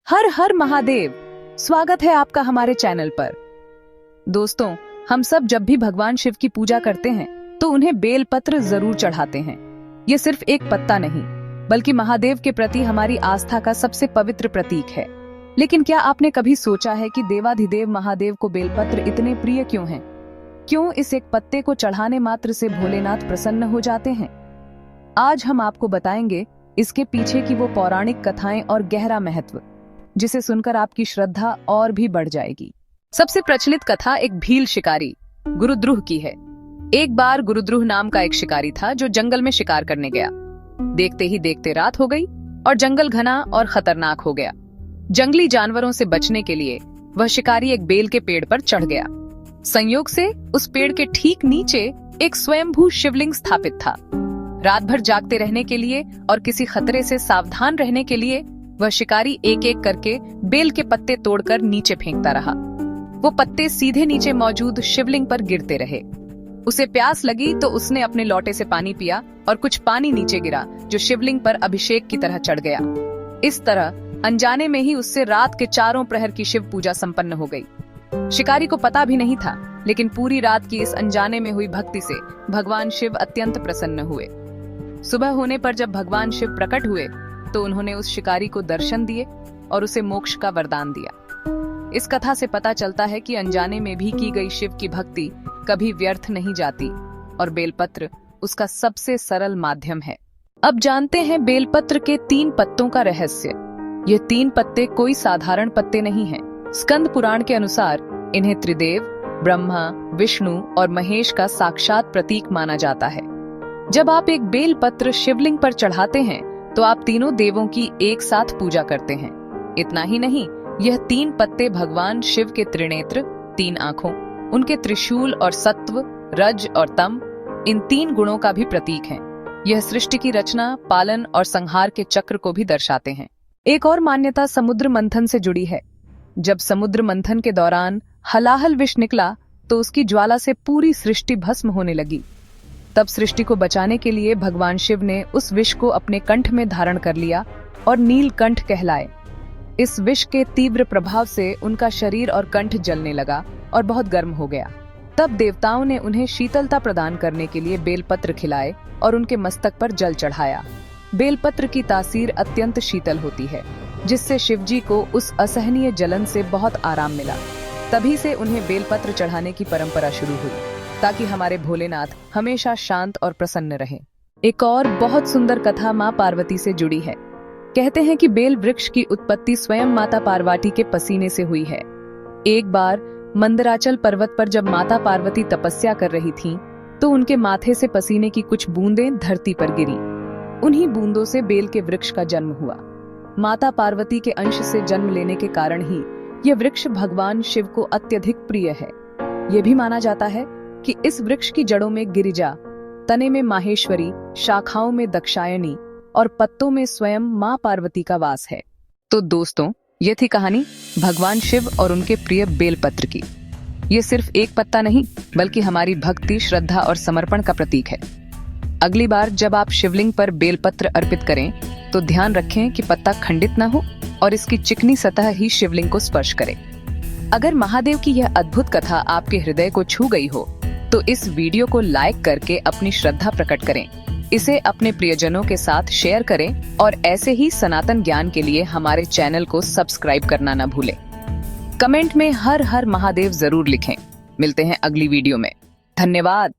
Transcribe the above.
हर हर महादेव। स्वागत है आपका हमारे चैनल पर। दोस्तों, हम सब जब भी भगवान शिव की पूजा करते हैं तो उन्हें बेलपत्र जरूर चढ़ाते हैं। ये सिर्फ एक पत्ता नहीं बल्कि महादेव के प्रति हमारी आस्था का सबसे पवित्र प्रतीक है। लेकिन क्या आपने कभी सोचा है कि देवाधिदेव महादेव को बेलपत्र इतने प्रिय क्यों हैं? क्यों इस एक पत्ते को चढ़ाने मात्र से भोलेनाथ प्रसन्न हो जाते हैं? आज हम आपको बताएंगे इसके पीछे की वो पौराणिक कथाएं और गहरा महत्व, जिसे सुनकर आपकी श्रद्धा और भी बढ़ जाएगी। सबसे प्रचलित कथा एक भील शिकारी गुरुद्रुह की है। एक बार गुरुद्रुह नाम का एक शिकारी था जो जंगल में शिकार करने गया। देखते ही देखते रात हो गई और जंगल घना और खतरनाक हो गया। जंगली जानवरों से बचने के लिए वह शिकारी एक बेल के पेड़ पर चढ़ गया। संयोग से उस पेड़ के ठीक नीचे एक स्वयंभू शिवलिंग स्थापित था। रात भर जागते रहने के लिए और किसी खतरे से सावधान रहने के लिए वह शिकारी एक एक करके बेल के पत्ते तोड़कर नीचे फेंकता रहा। वो पत्ते सीधे नीचे मौजूद शिवलिंग पर गिरते रहे। उसे प्यास लगी तो उसने अपने लोटे से पानी पिया और कुछ पानी नीचे गिरा जो शिवलिंग पर अभिषेक की तरह चढ़ गया। इस तरह अनजाने में ही उससे रात के चारों प्रहर की शिव पूजा संपन्न हो गई। शिकारी को पता भी नहीं था, लेकिन पूरी रात की इस अनजाने में हुई भक्ति से भगवान शिव अत्यंत प्रसन्न हुए। सुबह होने पर जब भगवान शिव प्रकट हुए तो उन्होंने उस शिकारी को दर्शन दिए और उसे मोक्ष का वरदान दिया। इस कथा से पता चलता है कि अनजाने में भी की गई शिव की भक्ति कभी व्यर्थ नहीं जाती और बेलपत्र उसका सबसे सरल माध्यम है। अब जानते हैं बेलपत्र के 3 पत्तों का रहस्य। ये 3 पत्ते कोई साधारण पत्ते नहीं हैं। स्कंद पुराण के अनुसार इन्हें त्रिदेव, ब्रह्मा, विष्णु और महेश का साक्षात प्रतीक माना जाता है। जब आप एक बेलपत्र शिवलिंग पर चढ़ाते हैं तो आप तीनों देवों की एक साथ पूजा करते हैं। इतना ही नहीं, यह 3 पत्ते भगवान शिव के त्रिनेत्र, 3 आंखों, उनके त्रिशूल और सत्व, रज और तम, इन 3 गुणों का भी प्रतीक हैं। यह सृष्टि की रचना, पालन और संहार के चक्र को भी दर्शाते हैं। एक और मान्यता समुद्र मंथन से जुड़ी है। जब समुद्र मंथन के दौरान हलाहल विष निकला तो उसकी ज्वाला से पूरी सृष्टि भस्म होने लगी। तब सृष्टि को बचाने के लिए भगवान शिव ने उस विष को अपने कंठ में धारण कर लिया और नीलकंठ कहलाए। इस विष के तीव्र प्रभाव से उनका शरीर और कंठ जलने लगा और बहुत गर्म हो गया। तब देवताओं ने उन्हें शीतलता प्रदान करने के लिए बेलपत्र खिलाए और उनके मस्तक पर जल चढ़ाया। बेलपत्र की तासीर अत्यंत शीतल होती है, जिससे शिवजी को उस असहनीय जलन से बहुत आराम मिला। तभी से उन्हें बेलपत्र चढ़ाने की परंपरा शुरू हुई, ताकि हमारे भोलेनाथ हमेशा शांत और प्रसन्न रहें। एक और बहुत सुंदर कथा माँ पार्वती से जुड़ी है। कहते हैं कि बेल वृक्ष की उत्पत्ति स्वयं माता पार्वती के पसीने से हुई है। एक बार मंदराचल पर्वत पर जब माता पार्वती तपस्या कर रही थीं, तो उनके माथे से पसीने की कुछ बूंदें धरती पर गिरी। उन्हीं बूंदों से बेल के वृक्ष का जन्म हुआ। माता पार्वती के अंश से जन्म लेने के कारण ही यह वृक्ष भगवान शिव को अत्यधिक प्रिय है। यह भी माना जाता है कि इस वृक्ष की जड़ों में गिरिजा, तने में माहेश्वरी, शाखाओं में दक्षायनी और पत्तों में स्वयं मां पार्वती का वास है। तो दोस्तों, ये थी कहानी भगवान शिव और उनके प्रिय बेलपत्र की। ये सिर्फ एक पत्ता नहीं बल्कि हमारी भक्ति, श्रद्धा और समर्पण का प्रतीक है। अगली बार जब आप शिवलिंग पर बेलपत्र अर्पित करें तो ध्यान रखें कि पत्ता खंडित न हो और इसकी चिकनी सतह ही शिवलिंग को स्पर्श करे। अगर महादेव की यह अद्भुत कथा आपके हृदय को छू गई हो तो इस वीडियो को लाइक करके अपनी श्रद्धा प्रकट करें, इसे अपने प्रियजनों के साथ शेयर करें और ऐसे ही सनातन ज्ञान के लिए हमारे चैनल को सब्सक्राइब करना न भूलें। कमेंट में हर हर महादेव जरूर लिखें। मिलते हैं अगली वीडियो में। धन्यवाद।